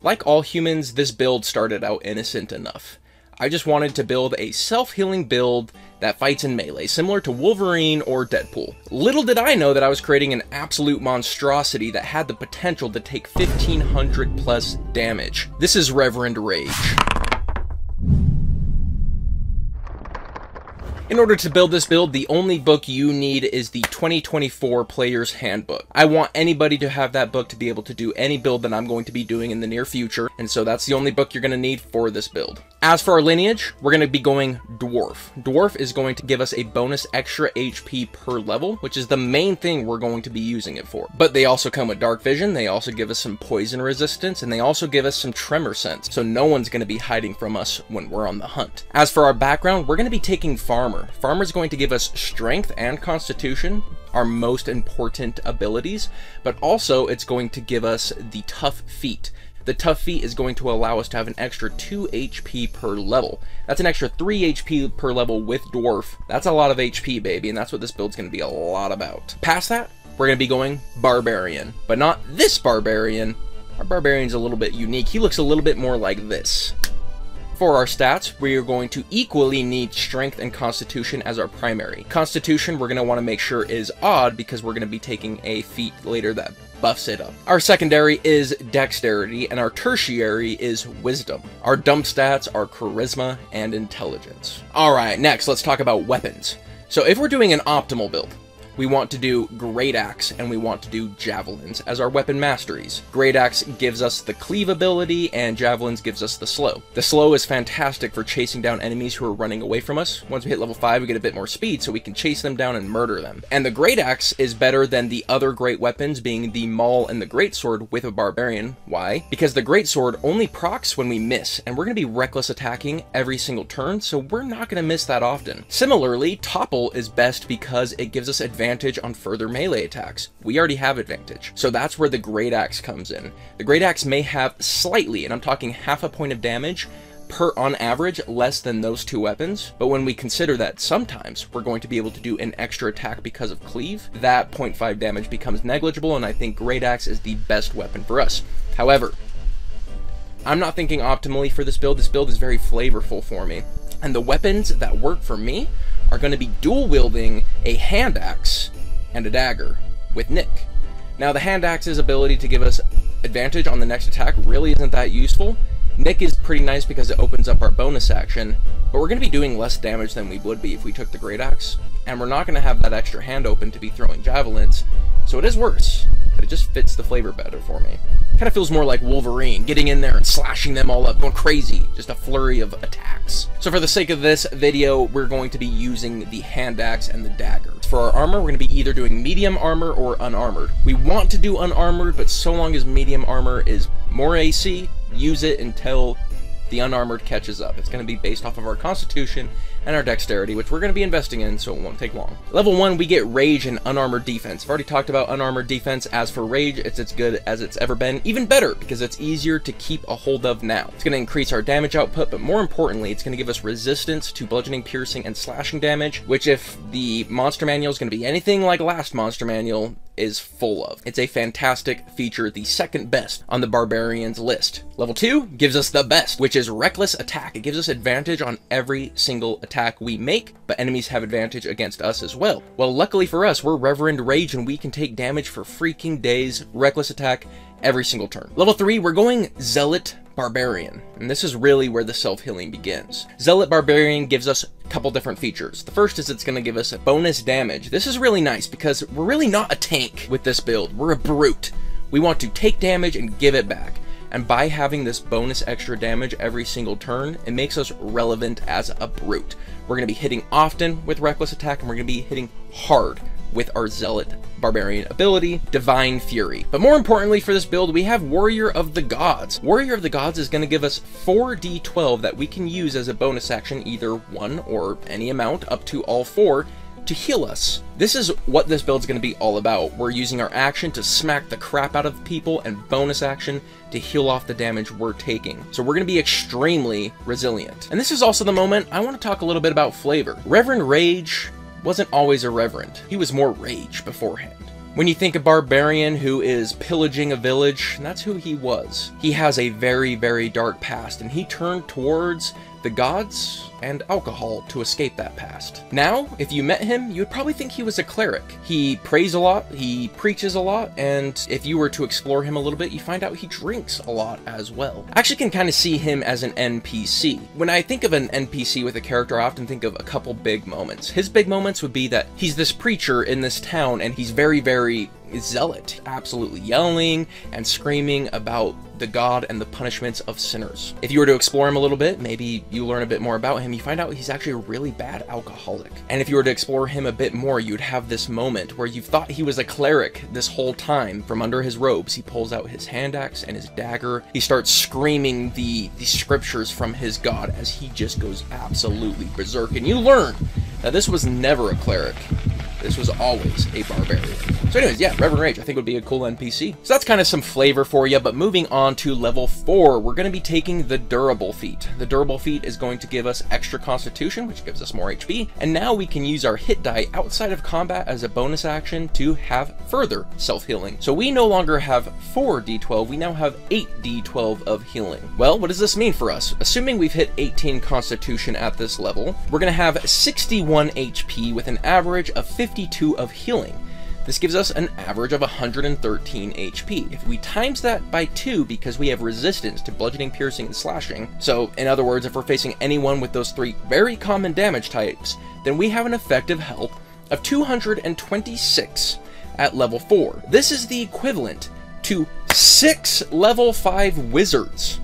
Like all humans, this build started out innocent enough. I just wanted to build a self-healing build that fights in melee, similar to Wolverine or Deadpool. Little did I know that I was creating an absolute monstrosity that had the potential to take 1500 plus damage. This is Reverend Rage. In order to build this build, the only book you need is the 2024 Player's Handbook. I want anybody to have that book to be able to do any build that I'm going to be doing in the near future, and so that's the only book you're going to need for this build. As for our lineage, we're going to be going Dwarf. Dwarf is going to give us a bonus extra HP per level, which is the main thing we're going to be using it for. But they also come with Dark Vision, they also give us some poison resistance, and they also give us some tremor sense, so no one's going to be hiding from us when we're on the hunt. As for our background, we're going to be taking Farmer. Farmer is going to give us strength and constitution, our most important abilities, but also it's going to give us the tough feat. The tough feat is going to allow us to have an extra 2 HP per level. That's an extra 3 HP per level with Dwarf. That's a lot of HP, baby, and that's what this build's going to be a lot about. Past that, we're going to be going Barbarian, but not this Barbarian. Our Barbarian's a little bit unique. He looks a little bit more like this. For our stats, we are going to equally need Strength and Constitution as our primary. Constitution, we're going to want to make sure is odd because we're going to be taking a feat later that buffs it up. Our secondary is Dexterity, and our tertiary is Wisdom. Our dump stats are Charisma and Intelligence. Alright, next let's talk about weapons. So if we're doing an optimal build, we want to do Great Axe and we want to do Javelins as our weapon masteries. Great Axe gives us the cleave ability and Javelins gives us the slow. The slow is fantastic for chasing down enemies who are running away from us. Once we hit level 5, we get a bit more speed so we can chase them down and murder them. And the Great Axe is better than the other great weapons, being the Maul and the Great Sword with a Barbarian. Why? Because the Great Sword only procs when we miss, and we're going to be reckless attacking every single turn, so we're not going to miss that often. Similarly, Topple is best because it gives us advantage on further melee attacks. We already have advantage, so that's where the Great Axe comes in. The Great Axe may have slightly, and I'm talking half a point of damage per on average, less than those two weapons, but when we consider that sometimes we're going to be able to do an extra attack because of cleave, that 0.5 damage becomes negligible, and I think Great Axe is the best weapon for us. However, I'm not thinking optimally for this build. This build is very flavorful for me, and the weapons that work for me are going to be dual wielding a hand axe and a dagger with Nick. Now the hand axe's ability to give us advantage on the next attack really isn't that useful. Nick is pretty nice because it opens up our bonus action, but we're going to be doing less damage than we would be if we took the Great Axe, and we're not going to have that extra hand open to be throwing javelins, so it is worse, but it just fits the flavor better for me. Kind of feels more like Wolverine, getting in there and slashing them all up, going crazy, just a flurry of attacks. So for the sake of this video, we're going to be using the hand axe and the dagger. For our armor, we're going to be either doing medium armor or unarmored. We want to do unarmored, but so long as medium armor is more AC, use it until the unarmored catches up. It's going to be based off of our constitution and our dexterity, which we're going to be investing in, so it won't take long. Level 1, we get rage and unarmored defense. I've already talked about unarmored defense. As for rage, it's as good as it's ever been, even better, because it's easier to keep a hold of now. It's going to increase our damage output, but more importantly, it's going to give us resistance to bludgeoning, piercing, and slashing damage, which if the monster manual is going to be anything like last monster manual, is full of. It's a fantastic feature, the second best on the Barbarian's list. Level 2 gives us the best, which is Reckless Attack. It gives us advantage on every single attack we make, but enemies have advantage against us as well. Well, luckily for us, we're Reverend Rage and we can take damage for freaking days. Reckless Attack every single turn. Level 3, we're going Zealot Barbarian, and this is really where the self-healing begins. Zealot Barbarian gives us a couple different features. The first is it's going to give us a bonus damage. This is really nice because we're really not a tank with this build. We're a brute. We want to take damage and give it back. And by having this bonus extra damage every single turn, it makes us relevant as a brute. We're going to be hitting often with Reckless Attack, and we're going to be hitting hard with our Zealot Barbarian ability, Divine Fury. But more importantly for this build, we have Warrior of the Gods. Warrior of the Gods is going to give us 4d12 that we can use as a bonus action, either one or any amount, up to all 4, to heal us. This is what this build is going to be all about. We're using our action to smack the crap out of people and bonus action to heal off the damage we're taking. So we're going to be extremely resilient. And this is also the moment I want to talk a little bit about flavor. Reverend Rage wasn't always a Reverend. He was more Rage beforehand. When you think of barbarian who is pillaging a village, that's who he was. He has a very, very dark past, and he turned towards the gods and alcohol to escape that past. Now, if you met him, you would probably think he was a cleric. He prays a lot, he preaches a lot, and if you were to explore him a little bit, you find out he drinks a lot as well. I actually can kind of see him as an NPC. When I think of an NPC with a character, I often think of a couple big moments. His big moments would be that he's this preacher in this town, and he's very, very zealot, absolutely yelling and screaming about the God and the punishments of sinners. If you were to explore him a little bit, maybe you learn a bit more about him, you find out he's actually a really bad alcoholic. And if you were to explore him a bit more, you'd have this moment where you thought he was a cleric this whole time. From under his robes, he pulls out his hand axe and his dagger. He starts screaming the scriptures from his God as he just goes absolutely berserk. And you learn that this was never a cleric. This was always a barbarian. So anyways, yeah, Reverend Rage, I think would be a cool NPC. So that's kind of some flavor for you, but moving on to level 4, we're going to be taking the durable feat. The durable feat is going to give us extra constitution, which gives us more HP, and now we can use our hit die outside of combat as a bonus action to have further self-healing. So we no longer have 4 D12, we now have 8 D12 of healing. Well, what does this mean for us? Assuming we've hit 18 constitution at this level, we're going to have 61 HP with an average of 52 of healing. This gives us an average of 113 HP. If we times that by 2, because we have resistance to bludgeoning, piercing, and slashing, so in other words, if we're facing anyone with those 3 very common damage types, then we have an effective health of 226 at level 4. This is the equivalent to 6 level 5 wizards.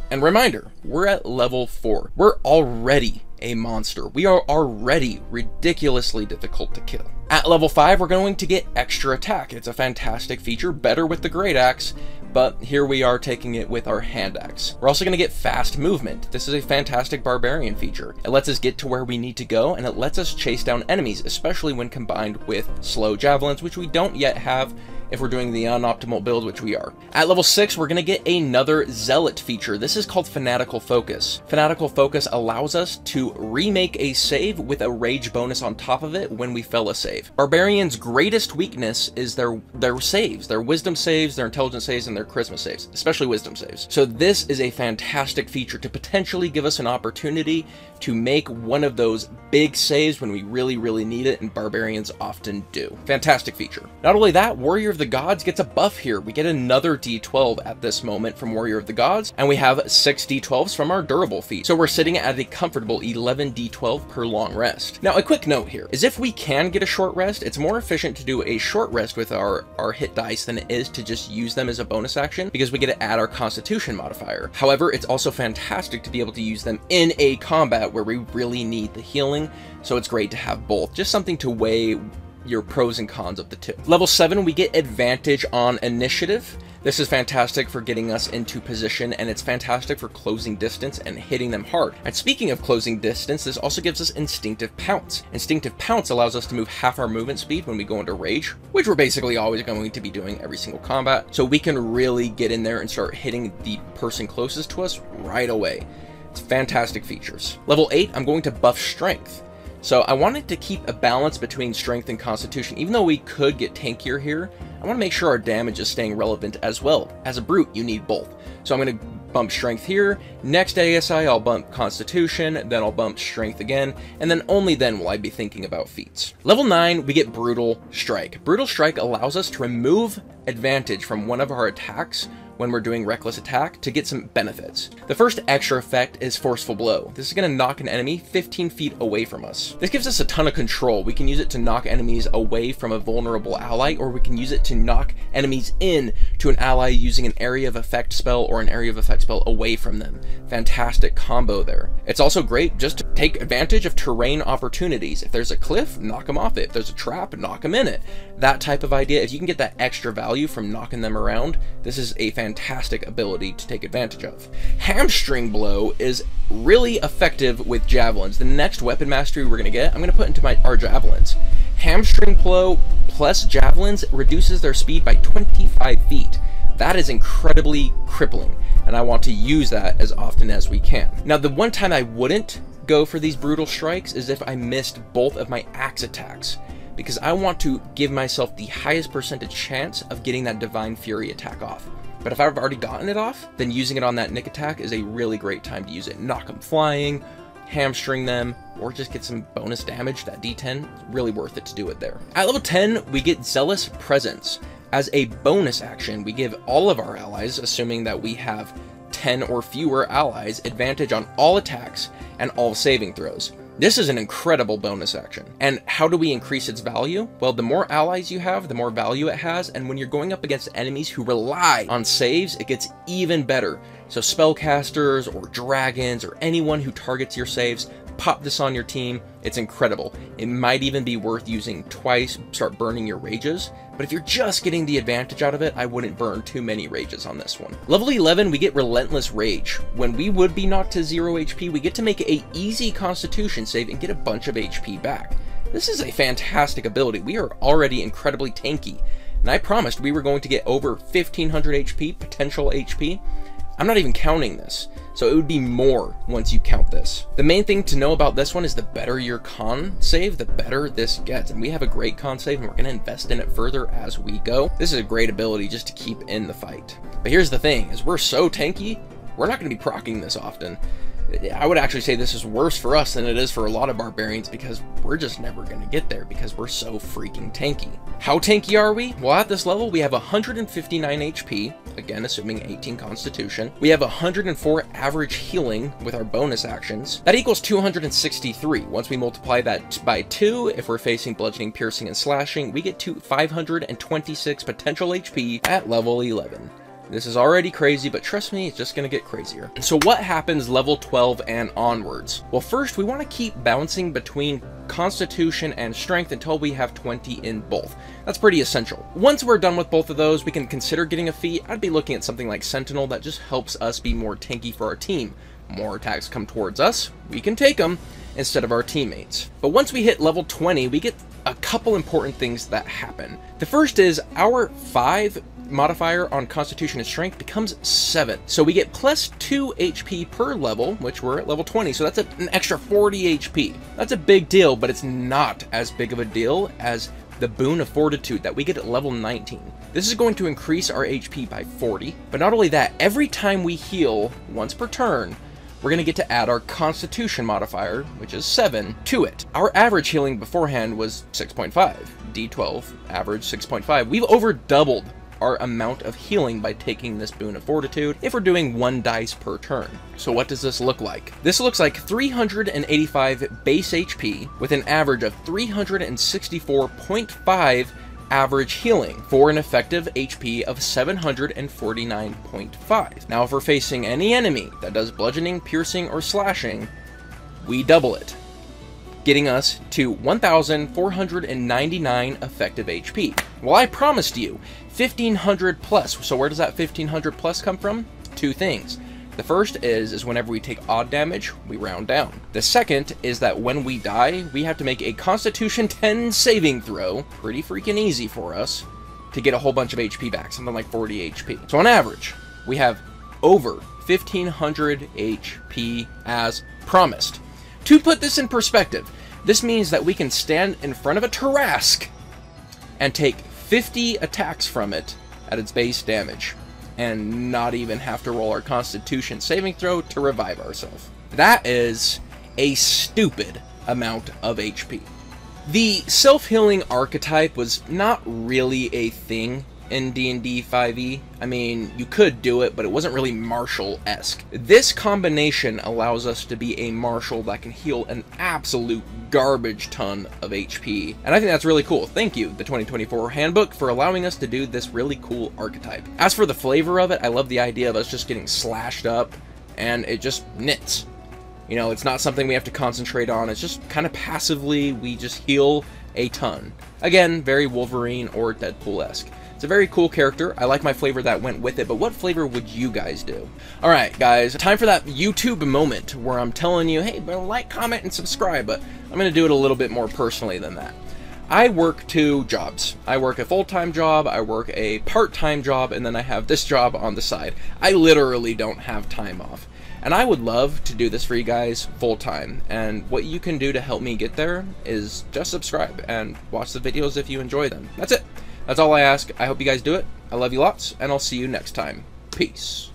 And reminder, we're at level 4. We're already a monster. We are already ridiculously difficult to kill. At level 5, we're going to get extra attack. It's a fantastic feature, better with the great axe, but here we are taking it with our hand axe. We're also going to get fast movement. This is a fantastic barbarian feature. It lets us get to where we need to go, and it lets us chase down enemies, especially when combined with slow javelins, which we don't yet have if we're doing the unoptimal build, which we are. At level 6, we're going to get another zealot feature. This is called Fanatical Focus. Fanatical Focus allows us to remake a save with a rage bonus on top of it when we fail a save. Barbarians' greatest weakness is their saves, their wisdom saves, their intelligence saves, and their charisma saves, especially wisdom saves. So this is a fantastic feature to potentially give us an opportunity to make one of those big saves when we really, really need it, and barbarians often do. Fantastic feature. Not only that, Warrior of the Gods gets a buff here. We get another D12 at this moment from Warrior of the Gods, and we have 6 D12s from our durable feat. So we're sitting at a comfortable 11 D12 per long rest. Now, a quick note here is if we can get a short rest, it's more efficient to do a short rest with our hit dice than it is to just use them as a bonus action, because we get to add our constitution modifier. However, it's also fantastic to be able to use them in a combat where we really need the healing, so it's great to have both. Just something to weigh your pros and cons of the two. Level 7, we get advantage on initiative. This is fantastic for getting us into position, and it's fantastic for closing distance and hitting them hard. And speaking of closing distance, this also gives us Instinctive Pounce. Instinctive Pounce allows us to move half our movement speed when we go into rage, which we're basically always going to be doing every single combat. So we can really get in there and start hitting the person closest to us right away. It's fantastic features. Level 8, I'm going to buff Strength. So I wanted to keep a balance between strength and constitution. Even though we could get tankier here, I want to make sure our damage is staying relevant as well. As a brute, you need both. So I'm going to bump strength here. Next ASI, I'll bump constitution, then I'll bump strength again, and then only then will I be thinking about feats. Level 9, we get Brutal Strike. Brutal Strike allows us to remove advantage from one of our attacks when we're doing reckless attack to get some benefits. The first extra effect is Forceful Blow. This is going to knock an enemy 15 feet away from us. This gives us a ton of control. We can use it to knock enemies away from a vulnerable ally, or we can use it to knock enemies in to an ally using an area of effect spell or an area of effect spell away from them. Fantastic combo there. It's also great just to take advantage of terrain opportunities. If there's a cliff, knock them off it. If there's a trap, knock them in it. That type of idea. If you can get that extra value from knocking them around, this is a fantastic ability to take advantage of. Hamstring Blow is really effective with javelins. The next weapon mastery we're going to get, I'm going to put into our javelins. Hamstring Blow plus javelins reduces their speed by 25 feet. That is incredibly crippling, and I want to use that as often as we can. Now, the one time I wouldn't go for these brutal strikes is if I missed both of my axe attacks. because I want to give myself the highest percentage chance of getting that Divine Fury attack off. But if I've already gotten it off, then using it on that Nick attack is a really great time to use it. Knock them flying, hamstring them, or just get some bonus damage. That D10, really worth it to do it there. At level 10, we get Zealous Presence. As a bonus action, we give all of our allies, assuming that we have 10 or fewer allies, advantage on all attacks and all saving throws. This is an incredible bonus action. And how do we increase its value? Well, the more allies you have, the more value it has, and when you're going up against enemies who rely on saves, it gets even better. So spellcasters or dragons or anyone who targets your saves, pop this on your team. It's incredible. It might even be worth using twice, start burning your rages. But if you're just getting the advantage out of it, I wouldn't burn too many rages on this one. Level 11, we get Relentless Rage. When we would be knocked to 0 HP, we get to make a easy Constitution save and get a bunch of HP back. This is a fantastic ability. We are already incredibly tanky, and I promised we were going to get over 1500 HP, potential HP. I'm not even counting this, so it would be more once you count this. The main thing to know about this one is the better your con save, the better this gets. And we have a great con save, and we're going to invest in it further as we go. This is a great ability just to keep in the fight. But here's the thing, is we're so tanky, we're not going to be proccing this often. I would actually say this is worse for us than it is for a lot of barbarians, because we're just never going to get there because we're so freaking tanky. How tanky are we? Well, at this level, we have 159 HP, again, assuming 18 Constitution. We have 104 average healing with our bonus actions. That equals 263. Once we multiply that by 2, if we're facing bludgeoning, piercing, and slashing, we get to 526 potential HP at level 11. This is already crazy, but trust me, it's just going to get crazier. So what happens level 12 and onwards? Well, first, we want to keep bouncing between Constitution and Strength until we have 20 in both. That's pretty essential. Once we're done with both of those, we can consider getting a feat. I'd be looking at something like Sentinel that just helps us be more tanky for our team. More attacks come towards us, we can take them instead of our teammates. But once we hit level 20, we get a couple important things that happen. The first is our 5 modifier on Constitution and Strength becomes 7. So we get plus 2 HP per level, which we're at level 20. So that's an extra 40 HP. That's a big deal, but it's not as big of a deal as the Boon of Fortitude that we get at level 19. This is going to increase our HP by 40. But not only that, every time we heal once per turn, we're going to get to add our Constitution modifier, which is 7, to it. Our average healing beforehand was 6.5. D12, average 6.5. We've over doubled our amount of healing by taking this Boon of Fortitude if we're doing 1 dice per turn. So what does this look like? This looks like 385 base HP with an average of 364.5 average healing for an effective HP of 749.5. Now if we're facing any enemy that does bludgeoning, piercing, or slashing, we double it, getting us to 1,499 effective HP. Well, I promised you 1,500 plus. So where does that 1,500 plus come from? 2 things. The first is whenever we take odd damage, we round down. The second is that when we die, we have to make a Constitution 10 saving throw, pretty freaking easy for us, to get a whole bunch of HP back, something like 40 HP. So on average, we have over 1,500 HP as promised. To put this in perspective, this means that we can stand in front of a Tarrasque and take 50 attacks from it at its base damage and not even have to roll our Constitution saving throw to revive ourselves. That is a stupid amount of HP. The self-healing archetype was not really a thing in D&D 5e. I mean, you could do it, but it wasn't really martial-esque. This combination allows us to be a martial that can heal an absolute garbage ton of HP, and I think that's really cool. Thank you, the 2024 handbook, for allowing us to do this really cool archetype. As for the flavor of it, I love the idea of us just getting slashed up, and it just knits. You know, it's not something we have to concentrate on, it's just kind of passively, we just heal a ton. Again, very Wolverine or Deadpool-esque. It's a very cool character. I like my flavor that went with it, but what flavor would you guys do? Alright, guys, time for that YouTube moment where I'm telling you, hey, like, comment, and subscribe, but I'm going to do it a little bit more personally than that. I work 2 jobs. I work a full-time job, I work a part-time job, and then I have this job on the side. I literally don't have time off. And I would love to do this for you guys full-time. And what you can do to help me get there is just subscribe and watch the videos if you enjoy them. That's it. That's all I ask. I hope you guys do it. I love you lots, and I'll see you next time. Peace.